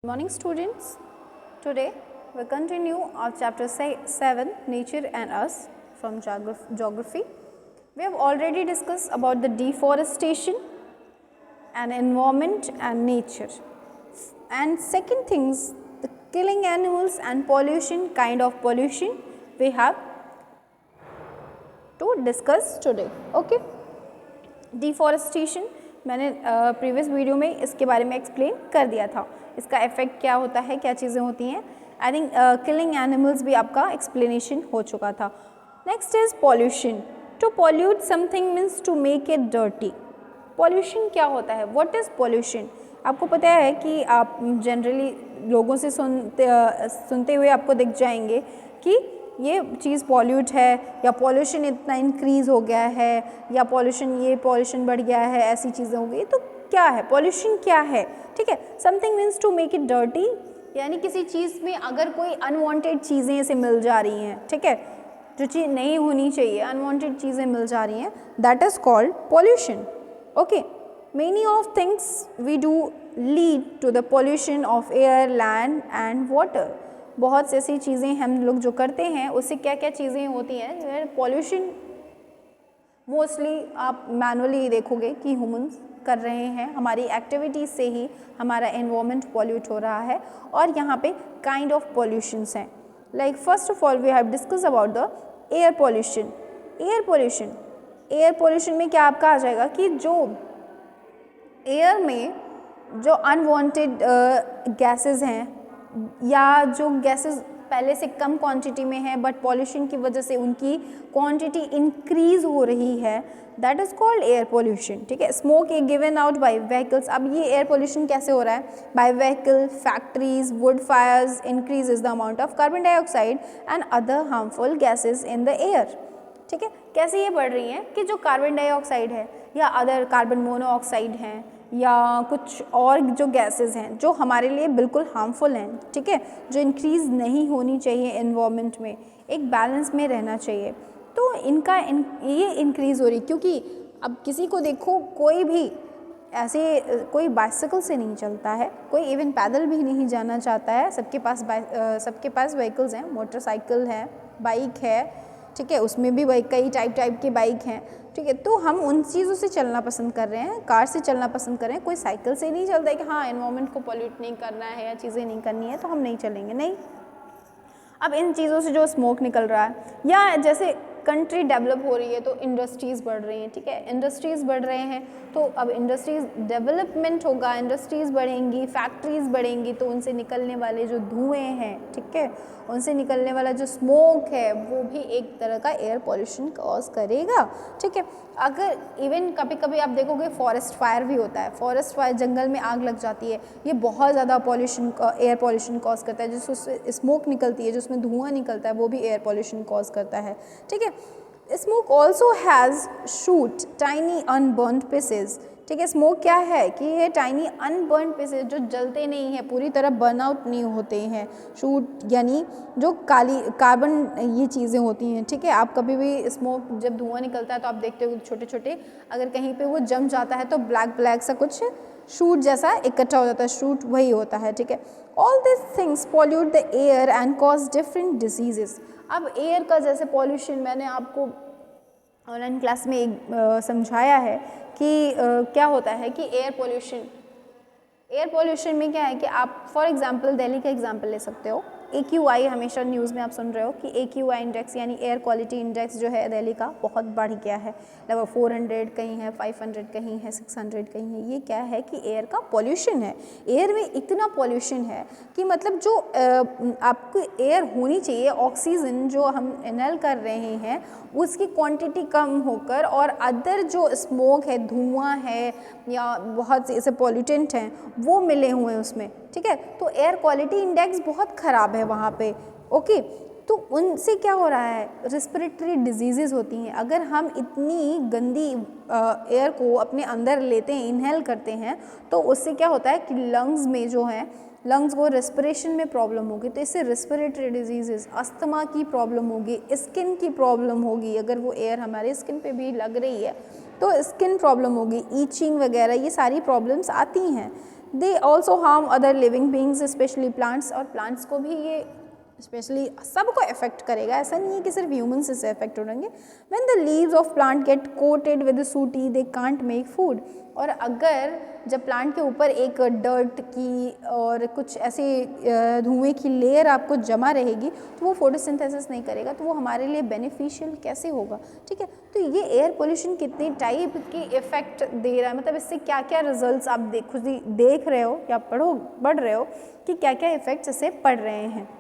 Good morning students. Today we continue our chapter 7 Nature and Us from Geography. We have already discussed about the deforestation and environment and nature. And second things, the killing animals and pollution, kind of pollution we have to discuss today. Okay. Deforestation मैंने previous video में इसके बारे में explain कर दिया था, इसका effect क्या होता है, क्या चीज़ें होती हैं. आई थिंक किलिंग एनिमल्स भी आपका एक्सप्लेनेशन हो चुका था. Next is pollution. To pollute something means to make it dirty. Pollution क्या होता है, व्हाट इज़ पॉल्यूशन? आपको पता है कि आप जनरली लोगों से सुनते हुए आपको दिख जाएंगे कि ये चीज़ पॉल्यूट है, या पॉल्यूशन इतना इंक्रीज़ हो गया है, या पॉल्यूशन बढ़ गया है, ऐसी चीज़ें हो गई. तो क्या है पॉल्यूशन, क्या है? ठीक है, something means to make it dirty, यानी किसी चीज़ में अगर कोई अनवांटेड चीज़ें ऐसे मिल जा रही हैं, ठीक है, जो चीज़ नहीं होनी चाहिए, अनवांटेड चीज़ें मिल जा रही हैं, that is called pollution. Okay, many of things we do lead to the pollution of air, land and water. बहुत सी ऐसी चीज़ें हम लोग जो करते हैं उससे क्या क्या चीज़ें होती हैं. पॉल्यूशन मोस्टली आप मैनुअली देखोगे कि ह्यूमंस कर रहे हैं, हमारी एक्टिविटीज़ से ही हमारा एनवायरनमेंट पॉल्यूट हो रहा है. और यहाँ पे काइंड ऑफ पॉल्यूशंस हैं. Like first of all we have discuss about the air pollution. Air pollution में क्या आपका आ जाएगा कि जो एयर में जो अनवांटेड गैसेस हैं, या जो गैसेस पहले से कम क्वांटिटी में है बट पॉल्यूशन की वजह से उनकी क्वांटिटी इंक्रीज हो रही है, that is called air pollution. ठीक है, smoke a given out by vehicles. अब ये एयर पॉल्यूशन कैसे हो रहा है? By vehicle, factories, wood fires increases the amount of carbon dioxide and other harmful gases in the air. ठीक है, कैसे ये बढ़ रही हैं कि जो कार्बन डाइऑक्साइड है या अदर कार्बन मोनोऑक्साइड हैं या कुछ और जो गैसेस हैं जो हमारे लिए बिल्कुल हार्मफुल हैं, ठीक है, जो इंक्रीज़ नहीं होनी चाहिए एनवायरनमेंट में, एक बैलेंस में रहना चाहिए, तो ये इंक्रीज़ हो रही. क्योंकि अब किसी को देखो, कोई भी ऐसे कोई बाइसिकल से नहीं चलता है, कोई इवन पैदल भी नहीं जाना चाहता है. सबके पास व्हीकल्स हैं, मोटरसाइकिल है, बाइक है, ठीक है, उसमें भी कई टाइप के बाइक हैं. ठीक है, तो हम उन चीज़ों से चलना पसंद कर रहे हैं, कार से चलना पसंद कर रहे हैं. कोई साइकिल से नहीं चलता है कि हाँ एनवायरनमेंट को पॉल्यूट नहीं करना है या चीज़ें नहीं करनी है तो हम नहीं चलेंगे, नहीं. अब इन चीज़ों से जो स्मोक निकल रहा है, या जैसे कंट्री डेवलप हो रही है तो इंडस्ट्रीज़ बढ़ रही हैं, ठीक है, इंडस्ट्रीज़ बढ़ रहे हैं तो अब इंडस्ट्रीज़ डेवलपमेंट होगा, इंडस्ट्रीज़ बढ़ेंगी, फैक्ट्रीज़ बढ़ेंगी, तो उनसे निकलने वाले जो धुएँ हैं, ठीक है, उनसे निकलने वाला जो स्मोक है वो भी एक तरह का एयर पॉल्यूशन कॉज करेगा. ठीक है, अगर इवन कभी कभी आप देखोगे फॉरेस्ट फायर भी होता है. फॉरेस्ट फायर, जंगल में आग लग जाती है, ये बहुत ज़्यादा एयर पॉल्यूशन कॉज करता है. जिससे स्मोक निकलती है, जिसमें धुआं निकलता है, वो भी एयर पॉल्यूशन कॉज करता है. ठीक है, smoke also has shoot tiny unburned pieces. ठीक है, स्मोक क्या है कि ये टाइनी अनबर्न्ड पीसेज जो जलते नहीं हैं, पूरी तरह बर्न आउट नहीं होते हैं. शूट यानी जो कार्बन ये चीज़ें होती हैं. ठीक है, आप कभी भी स्मोक जब धुआं निकलता है तो आप देखते हो छोटे छोटे, अगर कहीं पे वो जम जाता है तो ब्लैक सा कुछ शूट जैसा इकट्ठा हो जाता है, शूट वही होता है. ठीक है, all this things pollute the air and cause different diseases. अब एयर का जैसे पॉल्यूशन मैंने आपको ऑनलाइन क्लास में समझाया है कि क्या होता है कि एयर पॉल्यूशन में क्या है कि आप फॉर एग्जांपल दिल्ली का एग्जांपल ले सकते हो. AQI हमेशा न्यूज़ में आप सुन रहे हो कि AQI इंडेक्स यानी एयर क्वालिटी इंडेक्स जो है दिल्ली का बहुत बढ़ गया है. लगभग 400 कहीं है, 500 कहीं है, 600 कहीं है. ये क्या है कि एयर का पॉल्यूशन है. एयर में इतना पॉल्यूशन है कि मतलब जो आपको एयर होनी चाहिए, ऑक्सीजन जो हम इनहेल कर रहे हैं उसकी क्वांटिटी कम होकर, और अदर जो स्मोक है, धुआं है, या बहुत से ऐसे पॉल्यूटेंट हैं वो मिले हुए हैं उसमें. ठीक है, तो एयर क्वालिटी इंडेक्स बहुत ख़राब है वहाँ पे. ओके, तो उनसे क्या हो रहा है, रिस्पिरेटरी डिजीज़ेज़ होती हैं. अगर हम इतनी गंदी एयर को अपने अंदर लेते हैं, इनहेल करते हैं, तो उससे क्या होता है कि लंग्स में जो है, लंग्स को रेस्पिरेशन में प्रॉब्लम होगी, तो इससे रेस्पिरेटरी डिजीज़ेज़, अस्थमा की प्रॉब्लम होगी, स्किन की प्रॉब्लम होगी. अगर वो एयर हमारे स्किन पे भी लग रही है तो स्किन प्रॉब्लम होगी, ईचिंग वगैरह, ये सारी प्रॉब्लम्स आती हैं. They also harm other living beings specially plants, और प्लांट्स को भी ये स्पेशली सबको इफेक्ट करेगा, ऐसा नहीं है कि सिर्फ ह्यूमंस इससे इफेक्ट हो रहेंगे। When the leaves of plant get coated with sooty they can't make food, और अगर जब प्लांट के ऊपर एक डर्ट की और कुछ ऐसे धुएं की लेयर आपको जमा रहेगी तो वो फोटोसिंथेसिस नहीं करेगा, तो वो हमारे लिए बेनिफिशियल कैसे होगा, ठीक है। तो ये एयर पोल्यूशन कितने टाइप की इफेक्ट दे रहा है, मतलब इससे क्या क्या रिजल्ट्स आप खुद ही देख रहे हो या पढ़ रहे हो कि क्या क्या इफेक्ट्स इससे पड़ रहे हैं।